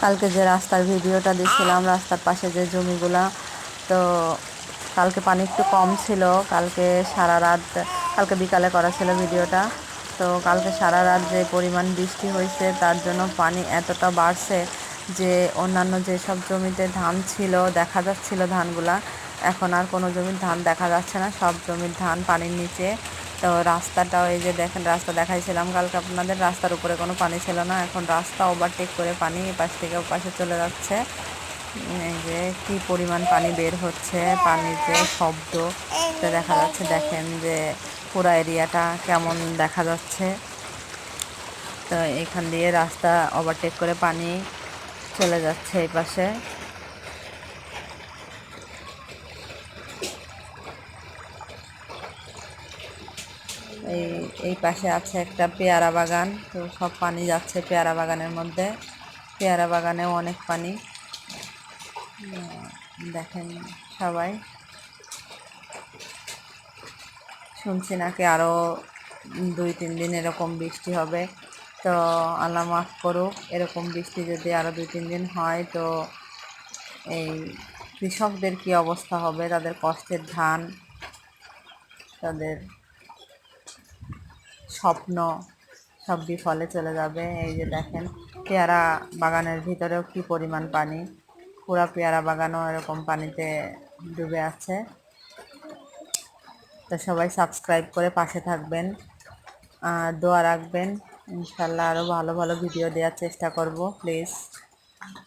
কালকে যে রাস্তার ভিডিওটা দিয়েছিলাম, রাস্তার পাশে যে জমিগুলা, তো কালকে পানি একটু কম ছিল। কালকে বিকালে করা ছিল ভিডিওটা। তো কালকে সারা রাত যে পরিমাণ বৃষ্টি হয়েছে, তার জন্য পানি এতটা বাড়ছে যে অন্যান্য যেসব জমিতে ধান ছিল দেখা যাচ্ছিল ধানগুলা, এখন আর কোনো জমির ধান দেখা যাচ্ছে না, সব জমির ধান পানির নিচে। তো রাস্তাটাও এই যে দেখেন, রাস্তা দেখাইছিলাম কালকে আপনাদের, রাস্তার উপরে কোনো পানি ছিল না, এখন রাস্তা ওভারটেক করে পানি এপাশ থেকে ওপাশে চলে যাচ্ছে। এই যে কি পরিমাণ পানি বের হচ্ছে, পানির যে শব্দ দেখা যাচ্ছে, দেখেন যে পুরা এরিয়াটা কেমন দেখা যাচ্ছে। তো এখান দিয়ে রাস্তা ওভারটেক করে পানি চলে যাচ্ছে এই পাশে। এই এই পাশে আছে একটা পেয়ারা বাগান, তো সব পানি যাচ্ছে পেয়ারা বাগানের মধ্যে। পেয়ারা বাগানেও অনেক পানি, দেখেন সবাই। শুনছি নাকি আরও 2-3 দিন এরকম বৃষ্টি হবে। তো আল্লাহ মাফ করুক, এরকম বৃষ্টি যদি আরও 2-3 দিন হয় তো এই কৃষকদের কি অবস্থা হবে, তাদের কষ্টের ধান, তাদের স্বপ্ন সব বিফলে চলে যাবে। এই যে দেখেন পেয়ারা বাগানের ভিতরেও কি পরিমাণ পানি, পুরা পেয়ারা বাগানও এরকম পানিতে ডুবে আছে। তো সবাই সাবস্ক্রাইব করে পাশে থাকবেন, দোয়া রাখবেন, ইনশাল্লাহ আরও ভালো ভালো ভিডিও দেওয়ার চেষ্টা করব, প্লিজ।